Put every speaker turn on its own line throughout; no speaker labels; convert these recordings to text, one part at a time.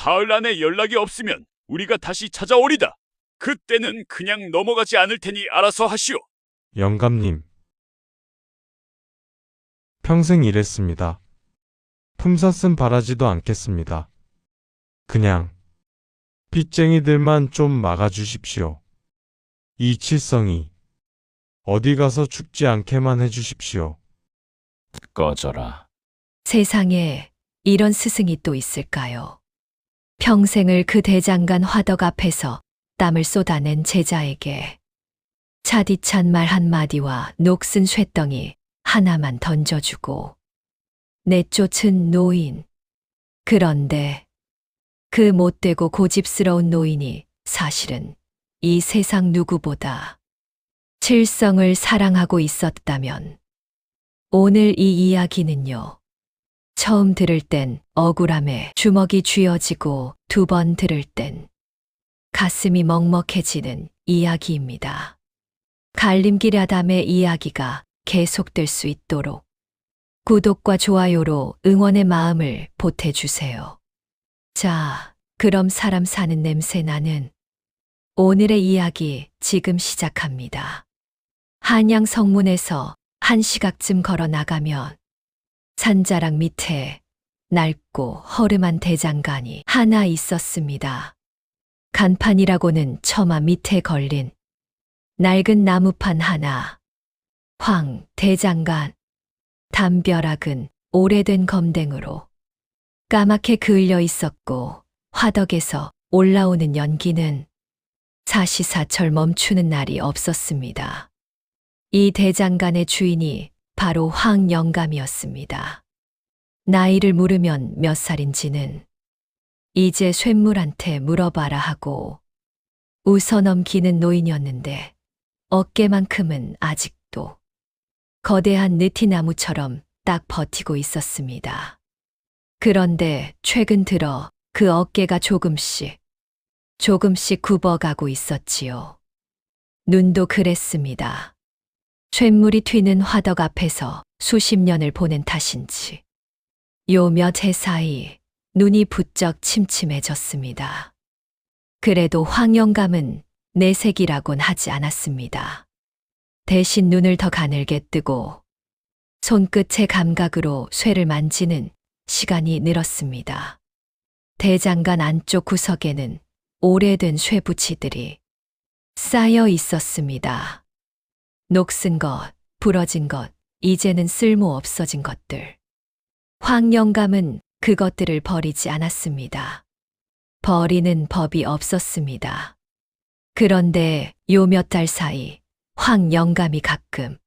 사흘 안에 연락이 없으면 우리가 다시 찾아오리다. 그때는 그냥 넘어가지 않을 테니 알아서 하시오.
영감님. 평생 일했습니다. 품삯은 바라지도 않겠습니다. 그냥 빚쟁이들만 좀 막아주십시오. 이 칠성이 어디 가서 죽지 않게만 해주십시오.
꺼져라.
세상에 이런 스승이 또 있을까요? 평생을 그 대장간 화덕 앞에서 땀을 쏟아낸 제자에게 차디찬 말 한마디와 녹슨 쇳덩이 하나만 던져주고 내쫓은 노인. 그런데 그 못되고 고집스러운 노인이 사실은 이 세상 누구보다 칠성을 사랑하고 있었다면 오늘 이 이야기는요. 처음 들을 땐 억울함에 주먹이 쥐어지고 두 번 들을 땐 가슴이 먹먹해지는 이야기입니다. 갈림길 아담의 이야기가 계속될 수 있도록 구독과 좋아요로 응원의 마음을 보태주세요. 자, 그럼 사람 사는 냄새 나는 오늘의 이야기 지금 시작합니다. 한양 성문에서 한 시각쯤 걸어 나가면 산자락 밑에 낡고 허름한 대장간이 하나 있었습니다. 간판이라고는 처마 밑에 걸린 낡은 나무판 하나. 황 대장간. 담벼락은 오래된 검댕으로 까맣게 그을려 있었고 화덕에서 올라오는 연기는 사시사철 멈추는 날이 없었습니다. 이 대장간의 주인이 바로 황 영감이었습니다. 나이를 물으면 몇 살인지는 이제 쇳물한테 물어봐라 하고 웃어넘기는 노인이었는데 어깨만큼은 아직도 거대한 느티나무처럼 딱 버티고 있었습니다. 그런데 최근 들어 그 어깨가 조금씩 굽어가고 있었지요. 눈도 그랬습니다. 쇳물이 튀는 화덕 앞에서 수십 년을 보낸 탓인지 요 몇 해 사이 눈이 부쩍 침침해졌습니다. 그래도 황 영감은 내색이라곤 하지 않았습니다. 대신 눈을 더 가늘게 뜨고 손끝의 감각으로 쇠를 만지는 시간이 늘었습니다. 대장간 안쪽 구석에는 오래된 쇠붙이들이 쌓여 있었습니다. 녹슨 것, 부러진 것, 이제는 쓸모 없어진 것들. 황 영감은 그것들을 버리지 않았습니다. 버리는 법이 없었습니다. 그런데 요 몇 달 사이 황 영감이 가끔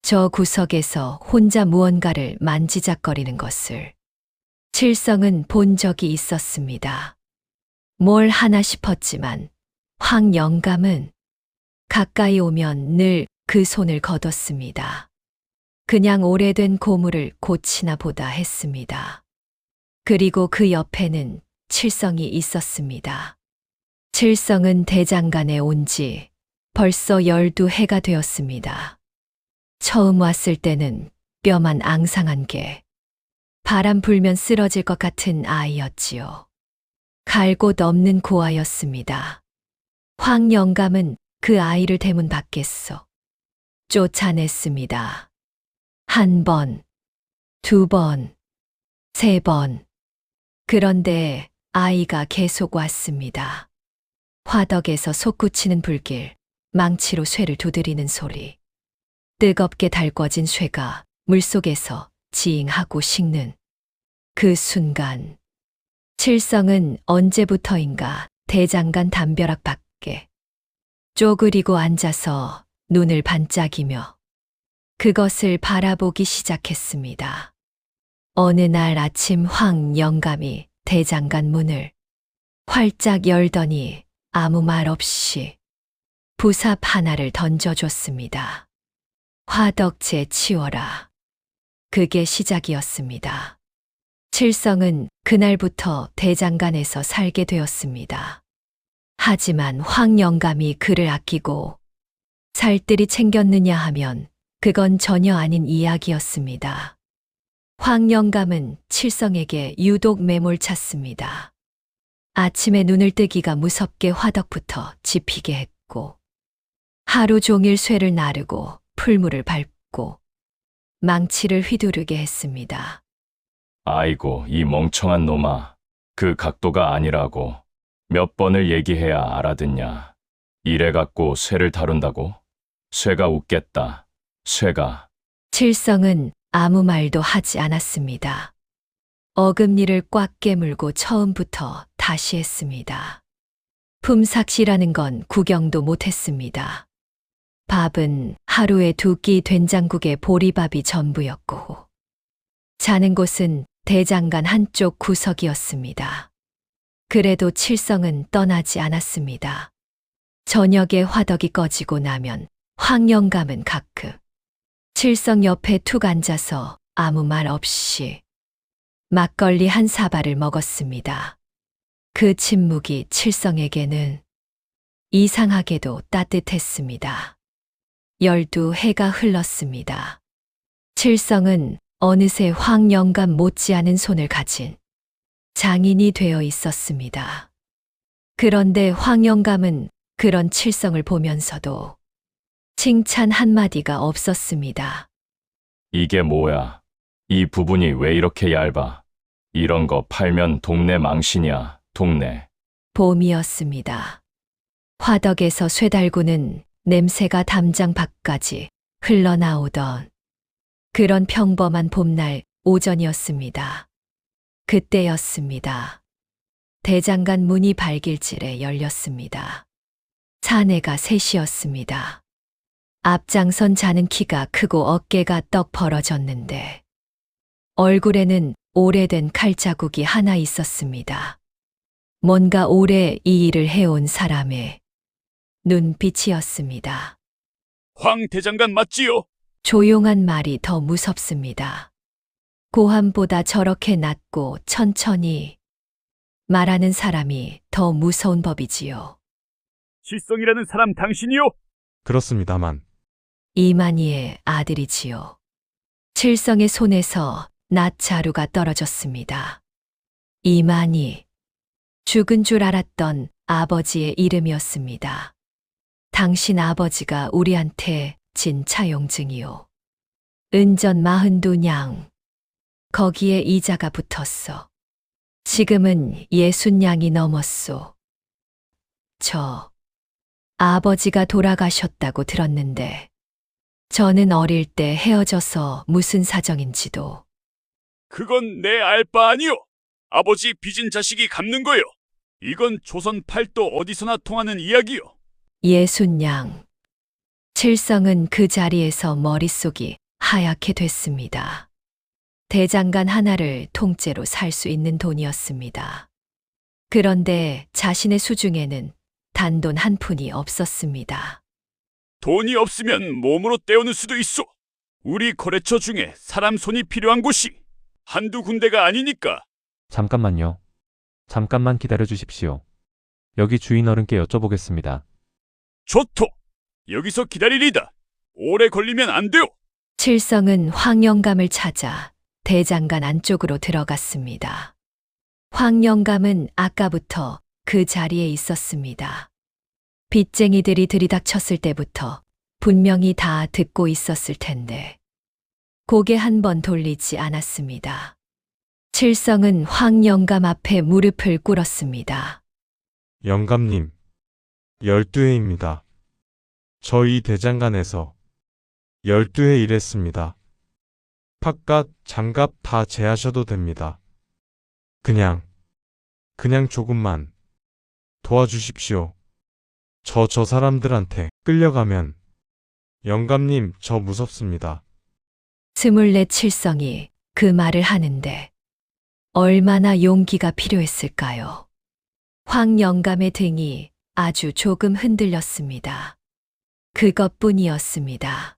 저 구석에서 혼자 무언가를 만지작거리는 것을 칠성은 본 적이 있었습니다. 뭘 하나 싶었지만 황 영감은 가까이 오면 늘 그 손을 거뒀습니다. 그냥 오래된 고무를 고치나 보다 했습니다. 그리고 그 옆에는 칠성이 있었습니다. 칠성은 대장간에 온 지 벌써 12해가 되었습니다. 처음 왔을 때는 뼈만 앙상한 게 바람 불면 쓰러질 것 같은 아이였지요. 갈 곳 없는 고아였습니다. 황 영감은 그 아이를 대문 밖에서 쫓아냈습니다. 한 번, 두 번, 세 번. 그런데 아이가 계속 왔습니다. 화덕에서 솟구치는 불길, 망치로 쇠를 두드리는 소리. 뜨겁게 달궈진 쇠가 물속에서 지잉하고 식는 그 순간. 칠성은 언제부터인가 대장간 담벼락 밖에 쪼그리고 앉아서 눈을 반짝이며 그것을 바라보기 시작했습니다. 어느 날 아침 황 영감이 대장간 문을 활짝 열더니 아무 말 없이 부삽 하나를 던져줬습니다. 화덕재 치워라. 그게 시작이었습니다. 칠성은 그날부터 대장간에서 살게 되었습니다. 하지만 황 영감이 그를 아끼고 살뜰히 챙겼느냐 하면 그건 전혀 아닌 이야기였습니다. 황 영감은 칠성에게 유독 매몰찼습니다. 아침에 눈을 뜨기가 무섭게 화덕부터 지피게 했고, 하루 종일 쇠를 나르고 풀물을 밟고 망치를 휘두르게 했습니다.
아이고, 이 멍청한 놈아. 그 각도가 아니라고. 몇 번을 얘기해야 알아듣냐. 이래갖고 쇠를 다룬다고? 쇠가 웃겠다. 쇠가.
칠성은 아무 말도 하지 않았습니다. 어금니를 꽉 깨물고 처음부터 다시 했습니다. 품삯이라는 건 구경도 못했습니다. 밥은 하루에 2끼 된장국에 보리밥이 전부였고, 자는 곳은 대장간 한쪽 구석이었습니다. 그래도 칠성은 떠나지 않았습니다. 저녁에 화덕이 꺼지고 나면 황영감은 가끔 칠성 옆에 툭 앉아서 아무 말 없이 막걸리 한 사발을 먹었습니다. 그 침묵이 칠성에게는 이상하게도 따뜻했습니다. 12해가 흘렀습니다. 칠성은 어느새 황영감 못지않은 손을 가진 장인이 되어 있었습니다. 그런데 황영감은 그런 칠성을 보면서도 칭찬 한마디가 없었습니다.
이게 뭐야? 이 부분이 왜 이렇게 얇아? 이런 거 팔면 동네 망신이야, 동네.
봄이었습니다. 화덕에서 쇠달구는 냄새가 담장 밖까지 흘러나오던 그런 평범한 봄날 오전이었습니다. 그때였습니다. 대장간 문이 발길질에 열렸습니다. 사내가 셋이었습니다. 앞장선 자는 키가 크고 어깨가 떡 벌어졌는데 얼굴에는 오래된 칼자국이 하나 있었습니다. 뭔가 오래 이 일을 해온 사람의 눈빛이었습니다.
황 대장간 맞지요?
조용한 말이 더 무섭습니다. 고함보다 저렇게 낮고 천천히 말하는 사람이 더 무서운 법이지요.
칠성이라는 사람 당신이요?
그렇습니다만,
이만희의 아들이지요. 칠성의 손에서 낫자루가 떨어졌습니다. 이만희, 죽은 줄 알았던 아버지의 이름이었습니다. 당신 아버지가 우리한테 진 차용증이요. 은전 42냥. 거기에 이자가 붙었어. 지금은 60냥이 넘었소. 저 아버지가 돌아가셨다고 들었는데 저는 어릴 때 헤어져서 무슨 사정인지도.
그건 내 알 바 아니요. 아버지 빚은 자식이 갚는 거요. 이건 조선 팔도 어디서나 통하는 이야기요.
60냥. 칠성은 그 자리에서 머릿속이 하얗게 됐습니다. 대장간 하나를 통째로 살 수 있는 돈이었습니다. 그런데 자신의 수중에는 단돈 한 푼이 없었습니다.
돈이 없으면 몸으로 떼오는 수도 있어. 우리 거래처 중에 사람 손이 필요한 곳이 한두 군데가 아니니까.
잠깐만요. 잠깐만 기다려 주십시오. 여기 주인 어른께 여쭤보겠습니다.
좋토. 여기서 기다리리다. 오래 걸리면 안 돼요.
칠성은 황영감을 찾아 대장간 안쪽으로 들어갔습니다. 황영감은 아까부터 그 자리에 있었습니다. 빚쟁이들이 들이닥쳤을 때부터 분명히 다 듣고 있었을 텐데 고개 한 번 돌리지 않았습니다. 칠성은 황영감 앞에 무릎을 꿇었습니다.
영감님, 12회입니다. 저희 대장간에서 12회 일했습니다. 팥값, 장갑 다 제하셔도 됩니다. 그냥 조금만 도와주십시오. 저 사람들한테 끌려가면 영감님 저 무섭습니다.
24 칠성이 그 말을 하는데 얼마나 용기가 필요했을까요? 황영감의 등이 아주 조금 흔들렸습니다. 그것뿐이었습니다.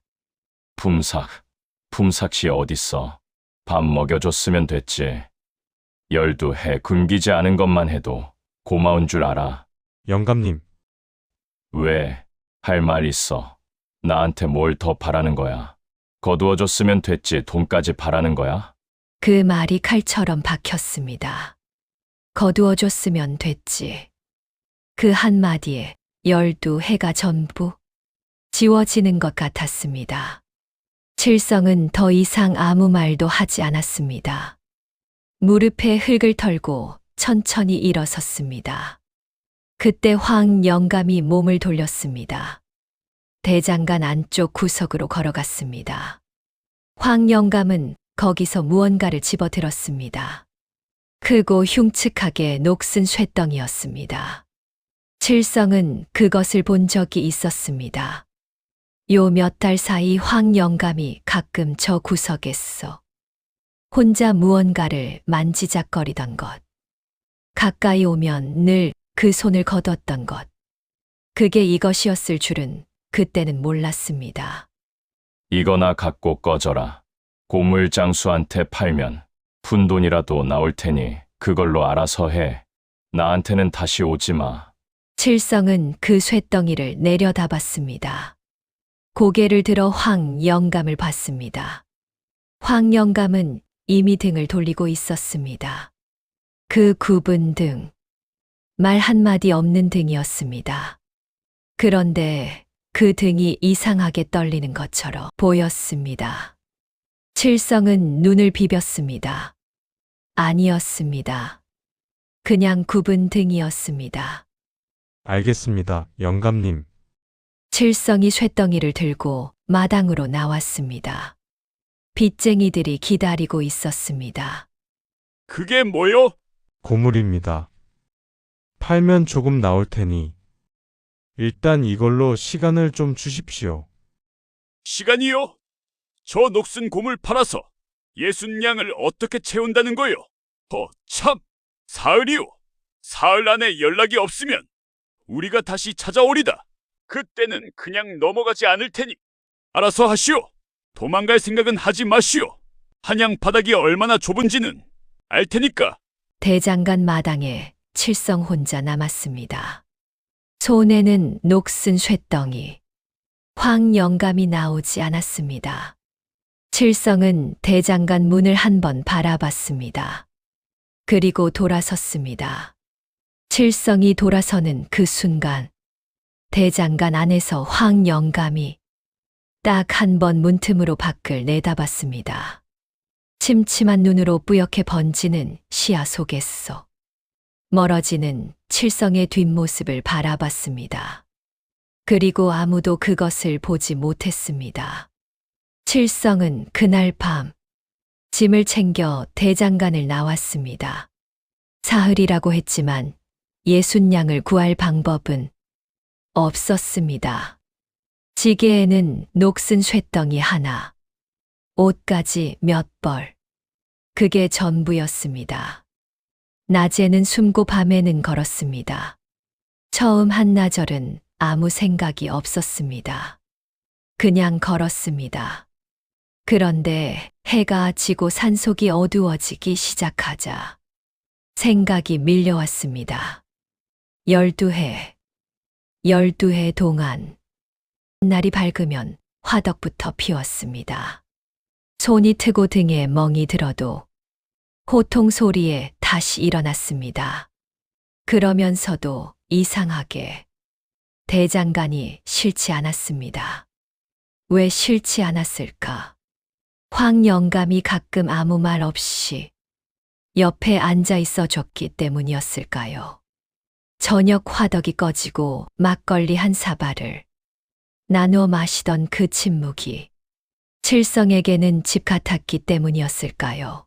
품삯이 어딨어. 밥 먹여줬으면 됐지. 12해 굶기지 않은 것만 해도 고마운 줄 알아.
영감님,
왜? 할 말 있어. 나한테 뭘 더 바라는 거야? 거두어줬으면 됐지 돈까지 바라는 거야?
그 말이 칼처럼 박혔습니다. 거두어줬으면 됐지. 그 한마디에 12해가 전부 지워지는 것 같았습니다. 칠성은 더 이상 아무 말도 하지 않았습니다. 무릎에 흙을 털고 천천히 일어섰습니다. 그때 황 영감이 몸을 돌렸습니다. 대장간 안쪽 구석으로 걸어갔습니다. 황 영감은 거기서 무언가를 집어들었습니다. 크고 흉측하게 녹슨 쇳덩이였습니다. 칠성은 그것을 본 적이 있었습니다. 요 몇 달 사이 황 영감이 가끔 저 구석에서 혼자 무언가를 만지작거리던 것, 가까이 오면 늘 그 손을 거뒀던 것, 그게 이것이었을 줄은 그때는 몰랐습니다.
이거나 갖고 꺼져라. 고물장수한테 팔면 푼돈이라도 나올 테니 그걸로 알아서 해. 나한테는 다시 오지 마.
칠성은 그 쇳덩이를 내려다봤습니다. 고개를 들어 황 영감을 봤습니다. 황 영감은 이미 등을 돌리고 있었습니다. 그 굽은 등, 말 한마디 없는 등이었습니다. 그런데 그 등이 이상하게 떨리는 것처럼 보였습니다. 칠성은 눈을 비볐습니다. 아니었습니다. 그냥 굽은 등이었습니다.
알겠습니다, 영감님.
칠성이 쇳덩이를 들고 마당으로 나왔습니다. 빚쟁이들이 기다리고 있었습니다.
그게 뭐요?
고물입니다. 팔면 조금 나올 테니 일단 이걸로 시간을 좀 주십시오.
시간이요? 저 녹슨 곰을 팔아서 60냥을 어떻게 채운다는 거요? 참! 사흘이요. 사흘 안에 연락이 없으면 우리가 다시 찾아오리다. 그때는 그냥 넘어가지 않을 테니 알아서 하시오. 도망갈 생각은 하지 마시오. 한양 바닥이 얼마나 좁은지는 알 테니까.
대장간 마당에 칠성 혼자 남았습니다. 손에는 녹슨 쇳덩이. 황 영감이 나오지 않았습니다. 칠성은 대장간 문을 한번 바라봤습니다. 그리고 돌아섰습니다. 칠성이 돌아서는 그 순간 대장간 안에서 황 영감이 딱 한 번 문틈으로 밖을 내다봤습니다. 침침한 눈으로 뿌옇게 번지는 시야 속에서 멀어지는 칠성의 뒷모습을 바라봤습니다. 그리고 아무도 그것을 보지 못했습니다. 칠성은 그날 밤 짐을 챙겨 대장간을 나왔습니다. 사흘이라고 했지만 60냥을 구할 방법은 없었습니다. 지게에는 녹슨 쇳덩이 하나, 옷까지 몇 벌. 그게 전부였습니다. 낮에는 숨고 밤에는 걸었습니다. 처음 한나절은 아무 생각이 없었습니다. 그냥 걸었습니다. 그런데 해가 지고 산속이 어두워지기 시작하자 생각이 밀려왔습니다. 12해 동안 날이 밝으면 화덕부터 피웠습니다. 손이 트고 등에 멍이 들어도 호통 소리에 다시 일어났습니다. 그러면서도 이상하게 대장간이 싫지 않았습니다. 왜 싫지 않았을까? 황 영감이 가끔 아무 말 없이 옆에 앉아 있어 줬기 때문이었을까요? 저녁 화덕이 꺼지고 막걸리 한 사발을 나눠 마시던 그 침묵이 칠성에게는 집 같았기 때문이었을까요?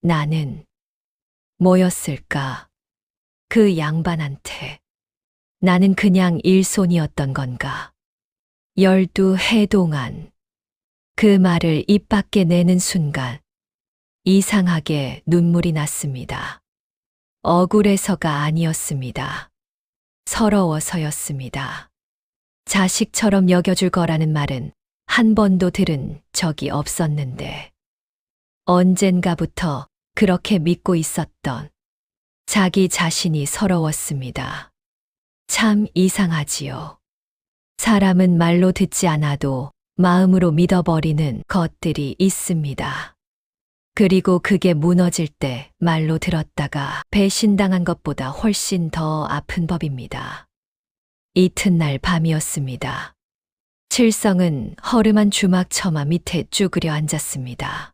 나는 뭐였을까? 그 양반한테 나는 그냥 일손이었던 건가? 12해 동안 그 말을 입 밖에 내는 순간 이상하게 눈물이 났습니다. 억울해서가 아니었습니다. 서러워서였습니다. 자식처럼 여겨줄 거라는 말은 한 번도 들은 적이 없었는데 언젠가부터 그렇게 믿고 있었던 자기 자신이 서러웠습니다. 참 이상하지요. 사람은 말로 듣지 않아도 마음으로 믿어버리는 것들이 있습니다. 그리고 그게 무너질 때 말로 들었다가 배신당한 것보다 훨씬 더 아픈 법입니다. 이튿날 밤이었습니다. 칠성은 허름한 주막 처마 밑에 쭈그려 앉았습니다.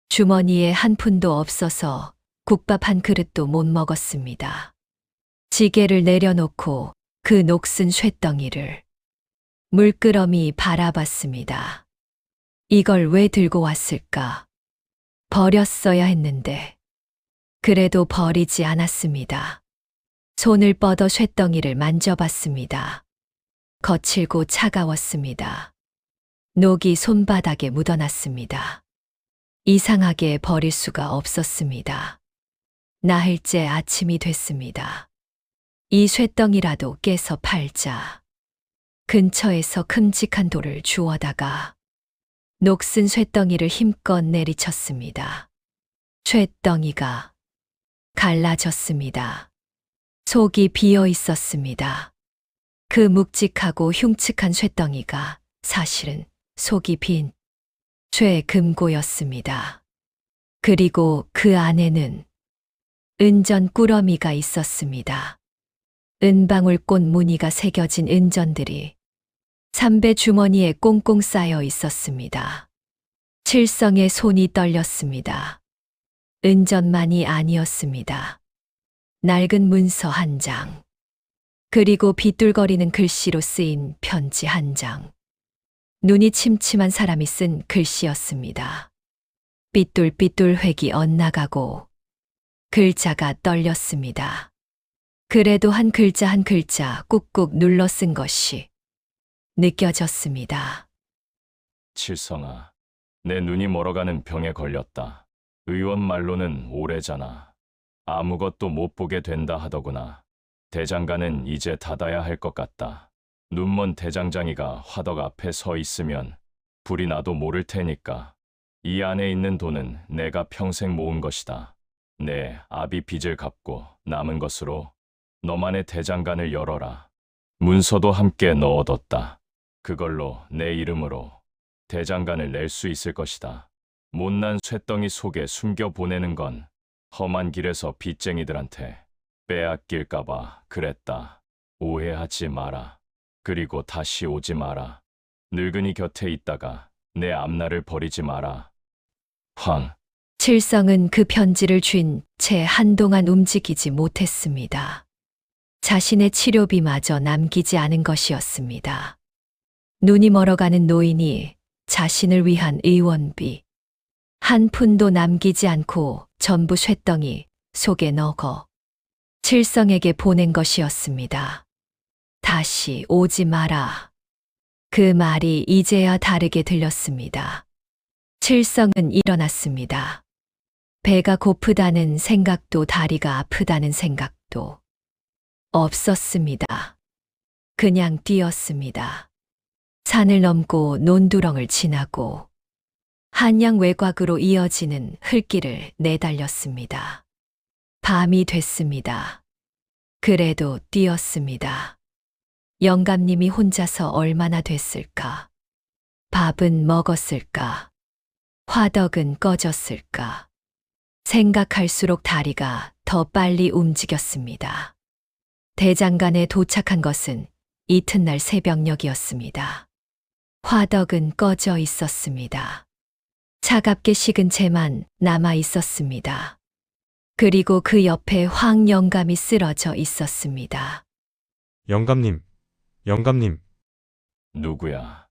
주머니에 한 푼도 없어서 국밥 한 그릇도 못 먹었습니다. 지게를 내려놓고 그 녹슨 쇳덩이를 물끄러미 바라봤습니다. 이걸 왜 들고 왔을까? 버렸어야 했는데. 그래도 버리지 않았습니다. 손을 뻗어 쇳덩이를 만져봤습니다. 거칠고 차가웠습니다. 녹이 손바닥에 묻어났습니다. 이상하게 버릴 수가 없었습니다. 나흘째 아침이 됐습니다. 이 쇳덩이라도 깨서 팔자. 근처에서 큼직한 돌을 주워다가 녹슨 쇳덩이를 힘껏 내리쳤습니다. 쇳덩이가 갈라졌습니다. 속이 비어 있었습니다. 그 묵직하고 흉측한 쇳덩이가 사실은 속이 빈 쇠금고였습니다. 그리고 그 안에는 은전 꾸러미가 있었습니다. 은방울꽃 무늬가 새겨진 은전들이 삼배 주머니에 꽁꽁 쌓여 있었습니다. 칠성의 손이 떨렸습니다. 은전만이 아니었습니다. 낡은 문서 한 장, 그리고 비뚤거리는 글씨로 쓰인 편지 한 장. 눈이 침침한 사람이 쓴 글씨였습니다. 삐뚤삐뚤 획이 엇나가고 글자가 떨렸습니다. 그래도 한 글자 한 글자 꾹꾹 눌러 쓴 것이 느껴졌습니다.
칠성아, 내 눈이 멀어가는 병에 걸렸다. 의원 말로는 오래잖아. 아무것도 못 보게 된다 하더구나. 대장간은 이제 닫아야 할 것 같다. 눈먼 대장장이가 화덕 앞에 서 있으면 불이 나도 모를 테니까. 이 안에 있는 돈은 내가 평생 모은 것이다. 내 아비 빚을 갚고 남은 것으로 너만의 대장간을 열어라. 문서도 함께 넣어뒀다. 그걸로 내 이름으로 대장간을 낼 수 있을 것이다. 못난 쇳덩이 속에 숨겨 보내는 건 험한 길에서 빚쟁이들한테 빼앗길까봐 그랬다. 오해하지 마라. 그리고 다시 오지 마라. 늙은이 곁에 있다가 내 앞날을 버리지 마라. 황.
칠성은 그 편지를 쥔 채 한동안 움직이지 못했습니다. 자신의 치료비마저 남기지 않은 것이었습니다. 눈이 멀어가는 노인이 자신을 위한 의원비 한 푼도 남기지 않고 전부 쇳덩이 속에 넣어 칠성에게 보낸 것이었습니다. 다시 오지 마라. 그 말이 이제야 다르게 들렸습니다. 칠성은 일어났습니다. 배가 고프다는 생각도 다리가 아프다는 생각도 없었습니다. 그냥 뛰었습니다. 산을 넘고 논두렁을 지나고 한양 외곽으로 이어지는 흙길을 내달렸습니다. 밤이 됐습니다. 그래도 뛰었습니다. 영감님이 혼자서 얼마나 됐을까? 밥은 먹었을까? 화덕은 꺼졌을까? 생각할수록 다리가 더 빨리 움직였습니다. 대장간에 도착한 것은 이튿날 새벽녘이었습니다. 화덕은 꺼져 있었습니다. 차갑게 식은 채만 남아 있었습니다. 그리고 그 옆에 황 영감이 쓰러져 있었습니다.
영감님, 영감님,
누구야?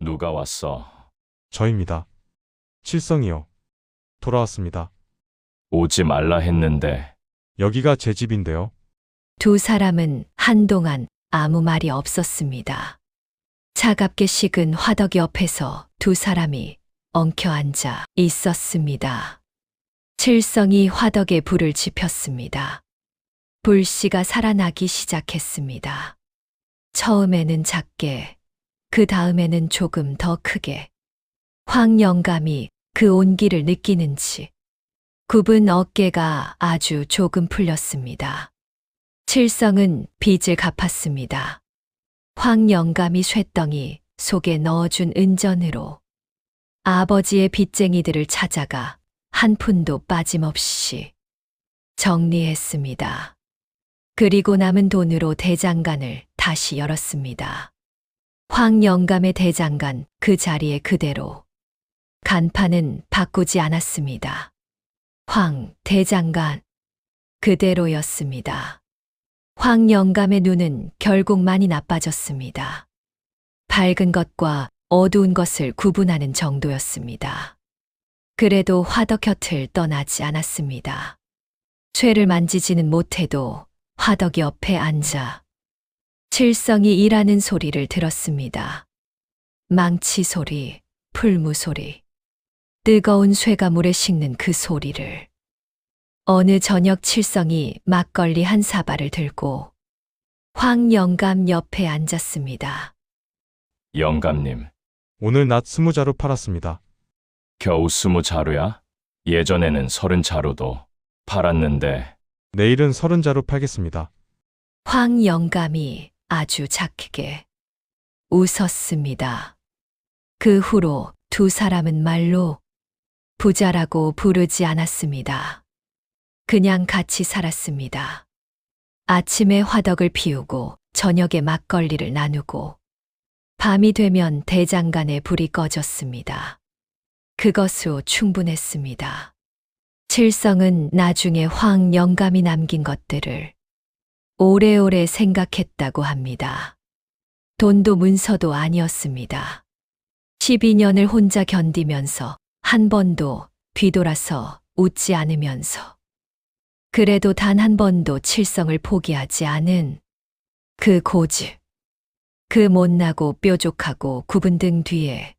누가 왔어?
저입니다. 칠성이요. 돌아왔습니다.
오지 말라 했는데.
여기가 제 집인데요.
두 사람은 한동안 아무 말이 없었습니다. 차갑게 식은 화덕 옆에서 두 사람이 엉켜앉아 있었습니다. 칠성이 화덕에 불을 지폈습니다. 불씨가 살아나기 시작했습니다. 처음에는 작게, 그 다음에는 조금 더 크게. 황 영감이 그 온기를 느끼는지 굽은 어깨가 아주 조금 풀렸습니다. 칠성은 빚을 갚았습니다. 황 영감이 쇳덩이 속에 넣어준 은전으로 아버지의 빚쟁이들을 찾아가 한 푼도 빠짐없이 정리했습니다. 그리고 남은 돈으로 대장간을 다시 열었습니다. 황 영감의 대장간 그 자리에 그대로. 간판은 바꾸지 않았습니다. 황 대장간 그대로였습니다. 황 영감의 눈은 결국 많이 나빠졌습니다. 밝은 것과 어두운 것을 구분하는 정도였습니다. 그래도 화덕 곁을 떠나지 않았습니다. 쇠를 만지지는 못해도 화덕 옆에 앉아 칠성이 일하는 소리를 들었습니다. 망치 소리, 풀무 소리, 뜨거운 쇠가 물에 식는 그 소리를. 어느 저녁 칠성이 막걸리 한 사발을 들고 황 영감 옆에 앉았습니다.
영감님,
오늘 낮 20자루 팔았습니다.
겨우 20자루야? 예전에는 30자루도 팔았는데.
내일은 30자루 팔겠습니다.
황 영감이 아주 작게 웃었습니다. 그 후로 두 사람은 말로 부자라고 부르지 않았습니다. 그냥 같이 살았습니다. 아침에 화덕을 피우고 저녁에 막걸리를 나누고 밤이 되면 대장간에 불이 꺼졌습니다. 그것으로 충분했습니다. 칠성은 나중에 황 영감이 남긴 것들을 오래오래 생각했다고 합니다. 돈도 문서도 아니었습니다. 12년을 혼자 견디면서 한 번도 뒤돌아서 웃지 않으면서 그래도 단 한 번도 칠성을 포기하지 않은 그 고집, 그 못나고 뾰족하고 굽은 등 뒤에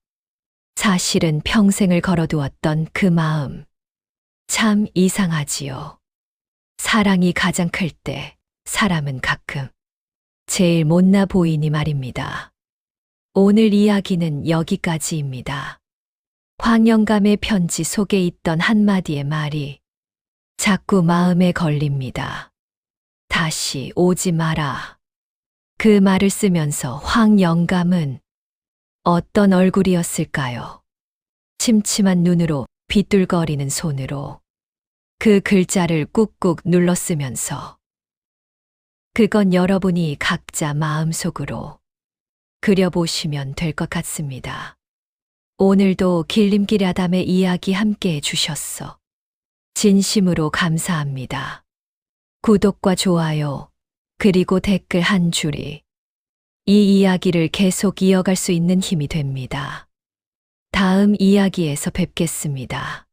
사실은 평생을 걸어두었던 그 마음. 참 이상하지요. 사랑이 가장 클 때 사람은 가끔 제일 못나 보이니 말입니다. 오늘 이야기는 여기까지입니다. 황영감의 편지 속에 있던 한마디의 말이 자꾸 마음에 걸립니다. 다시 오지 마라. 그 말을 쓰면서 황영감은 어떤 얼굴이었을까요? 침침한 눈으로 비뚤거리는 손으로 그 글자를 꾹꾹 눌러 쓰면서 그건 여러분이 각자 마음속으로 그려보시면 될 것 같습니다. 오늘도 길림길 아담의 이야기 함께 해주셨어. 진심으로 감사합니다. 구독과 좋아요, 그리고 댓글 한 줄이 이 이야기를 계속 이어갈 수 있는 힘이 됩니다. 다음 이야기에서 뵙겠습니다.